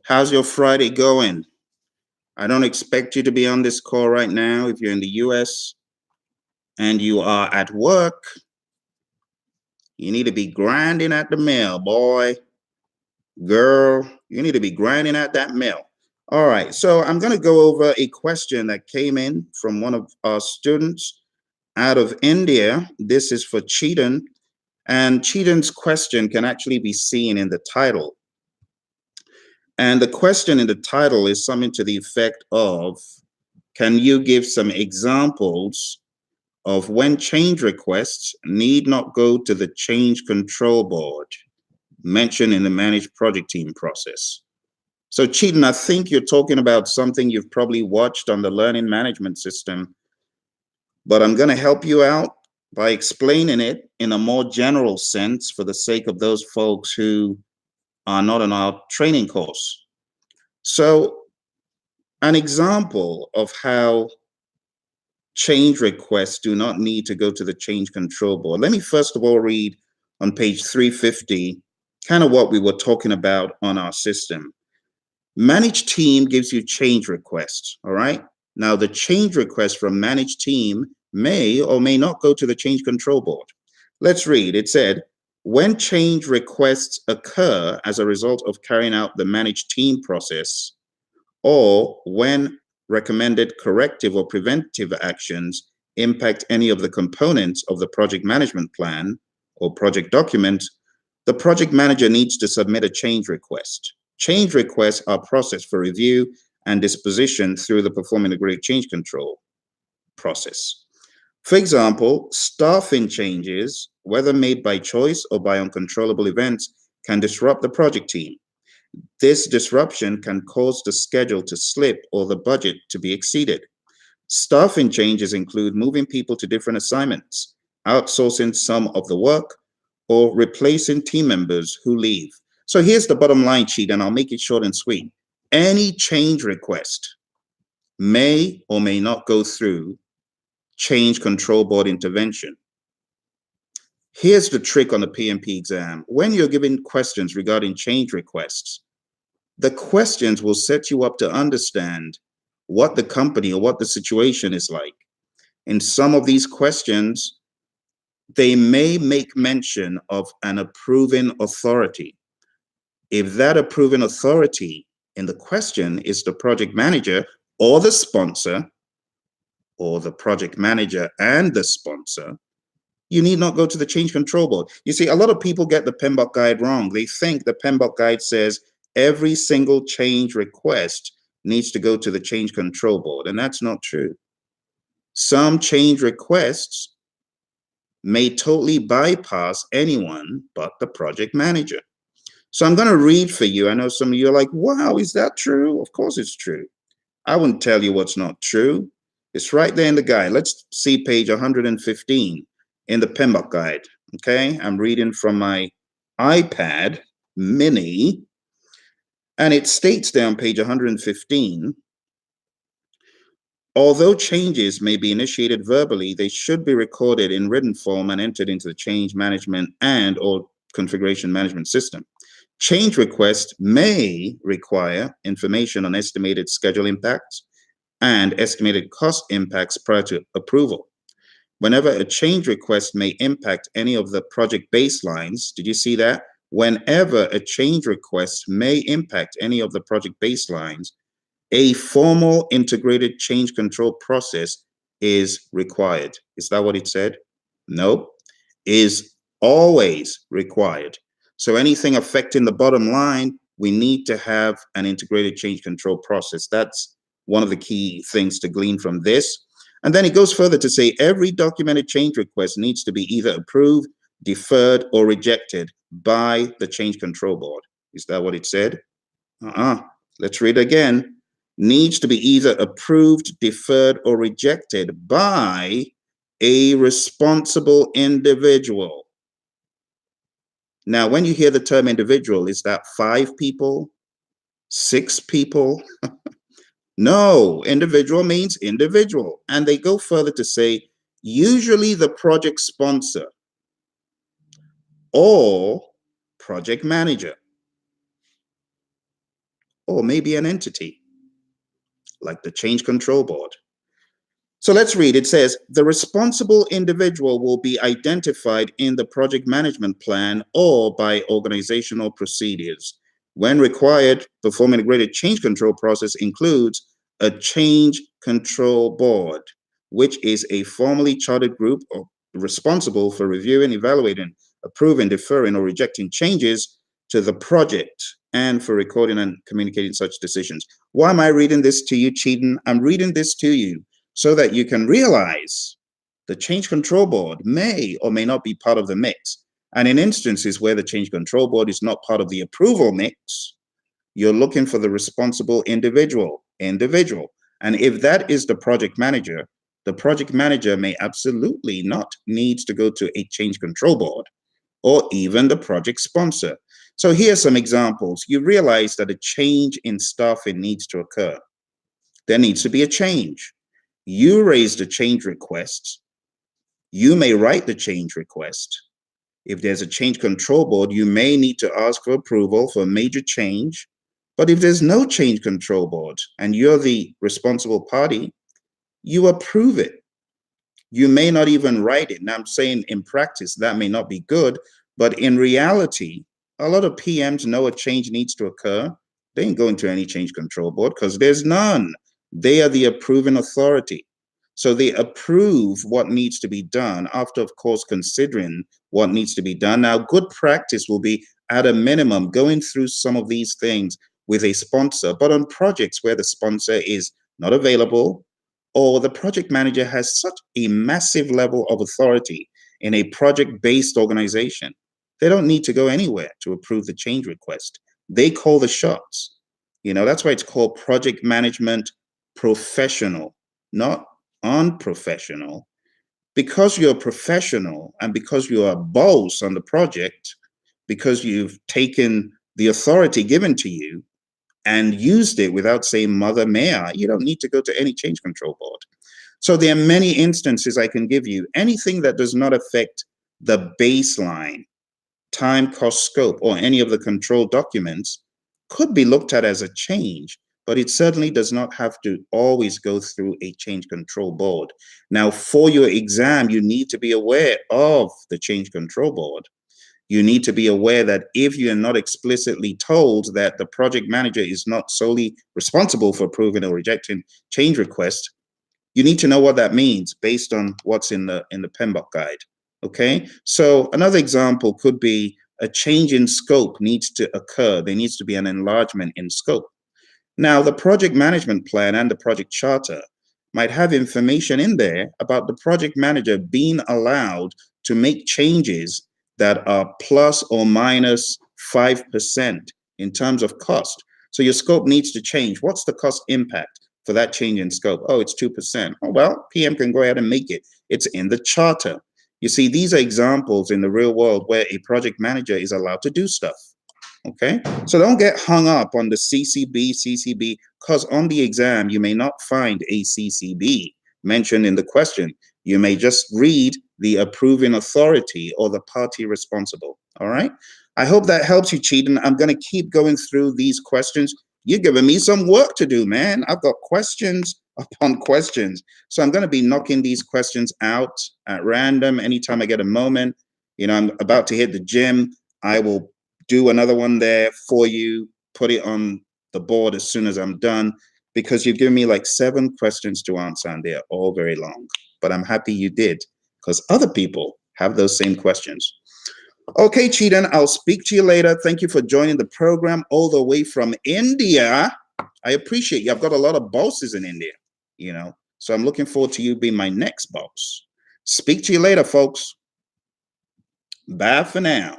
How's your Friday going? I don't expect you to be on this call right now if you're in the US and you are at work. You need to be grinding at the mill, boy, girl. You need to be grinding at that mill. All right, so I'm going to go over a question that came in from one of our students out of India. This is for Chetan, and Chetan's question can actually be seen in the title. And the question in the title is something to the effect of, can you give some examples of when change requests need not go to the change control board mentioned in the managed project team process? So Chetan, I think you're talking about something you've probably watched on the learning management system, but I'm going to help you out by explaining it in a more general sense for the sake of those folks who are not on our training course. So an example of how change requests do not need to go to the change control board. Let me first of all read on page 350, kind of what we were talking about on our system. Managed team gives you change requests, all right? Now the change request from managed team may or may not go to the change control board. Let's read. It said, when change requests occur as a result of carrying out the managed team process, or when recommended corrective or preventive actions impact any of the components of the project management plan or project document, the project manager needs to submit a change request. Change requests are processed for review and disposition through the performing integrated change control process. For example, staffing changes, whether made by choice or by uncontrollable events, can disrupt the project team. This disruption can cause the schedule to slip or the budget to be exceeded. Staffing changes include moving people to different assignments, outsourcing some of the work, or replacing team members who leave. So here's the bottom line sheet, and I'll make it short and sweet. Any change request may or may not go through change control board intervention. Here's the trick on the PMP exam. When you're given questions regarding change requests, the questions will set you up to understand what the company or what the situation is like. In some of these questions, they may make mention of an approving authority. If that approving authority in the question is the project manager or the sponsor, or the project manager and the sponsor, you need not go to the change control board. You see, a lot of people get the PMBOK guide wrong. They think the PMBOK guide says every single change request needs to go to the change control board, and that's not true. Some change requests may totally bypass anyone but the project manager. So I'm going to read for you. I know some of you are like, wow, is that true? Of course it's true. I wouldn't tell you what's not true. It's right there in the guide. Let's see page 115 in the PMBOK guide. Okay, I'm reading from my iPad mini, and it states there on page 115, although changes may be initiated verbally, they should be recorded in written form and entered into the change management and or configuration management system. Change requests may require information on estimated schedule impacts and estimated cost impacts prior to approval. Whenever a change request may impact any of the project baselines, did you see that? Whenever a change request may impact any of the project baselines, a formal integrated change control process is required. Is that what it said? No, is always required. So anything affecting the bottom line, we need to have an integrated change control process. That's one of the key things to glean from this. And then it goes further to say every documented change request needs to be either approved, deferred, or rejected by the change control board. Is that what it said? Let's read again. Needs to be either approved, deferred, or rejected by a responsible individual. Now, when you hear the term individual, is that 5 people, 6 people? No, individual means individual. And they go further to say, usually the project sponsor or project manager or maybe an entity like the change control board. So let's read. It says, the responsible individual will be identified in the project management plan or by organizational procedures. When required, the perform integrated change control process includes a change control board, which is a formally chartered group responsible for reviewing, evaluating, approving, deferring, or rejecting changes to the project and for recording and communicating such decisions. Why am I reading this to you, Cheaton? I'm reading this to you so that you can realize the change control board may or may not be part of the mix. And in instances where the change control board is not part of the approval mix, you're looking for the responsible individual. And if that is the project manager may absolutely not need to go to a change control board or even the project sponsor. So here's some examples. You realize that a change in staffing needs to occur. There needs to be a change. You raise the change requests. You may write the change request. If there's a change control board, you may need to ask for approval for a major change. But if there's no change control board and you're the responsible party, you approve it. You may not even write it. Now I'm saying in practice, that may not be good, but in reality, a lot of PMs know a change needs to occur. They ain't going to any change control board because there's none. They are the approving authority. So they approve what needs to be done after, of course, considering what needs to be done. Now, good practice will be at a minimum going through some of these things with a sponsor, but on projects where the sponsor is not available or the project manager has such a massive level of authority in a project-based organization, they don't need to go anywhere to approve the change request. They call the shots. That's why it's called project management professional, not unprofessional. Because you're a professional and because you're a boss on the project, because you've taken the authority given to you and used it without saying, mother, may I, you don't need to go to any change control board. So there are many instances I can give you. Anything that does not affect the baseline, time, cost, scope, or any of the control documents could be looked at as a change, but it certainly does not have to always go through a change control board. Now, for your exam, you need to be aware of the change control board. You need to be aware that if you're not explicitly told that the project manager is not solely responsible for approving or rejecting change requests, you need to know what that means based on what's in the PMBOK guide. Okay, so another example could be a change in scope needs to occur. There needs to be an enlargement in scope. Now, the project management plan and the project charter might have information in there about the project manager being allowed to make changes that are plus or minus 5% in terms of cost. So your scope needs to change. What's the cost impact for that change in scope? Oh, it's 2%. Oh, well, PM can go ahead and make it. It's in the charter. You see, these are examples in the real world where a project manager is allowed to do stuff. Okay, so don't get hung up on the CCB, because on the exam, you may not find a CCB mentioned in the question. You may just read the approving authority or the party responsible. All right, I hope that helps you, Cheaton. I'm going to keep going through these questions. You're giving me some work to do, man. I've got questions upon questions. So I'm going to be knocking these questions out at random anytime I get a moment. I'm about to hit the gym. I will do another one there for you, put it on the board as soon as I'm done, because you've given me like 7 questions to answer and they're all very long. But I'm happy you did, because other people have those same questions. Okay, Cheaton, I'll speak to you later. Thank you for joining the program all the way from India. I appreciate you. I've got a lot of bosses in India, so I'm looking forward to you being my next boss. Speak to you later, folks. Bye for now.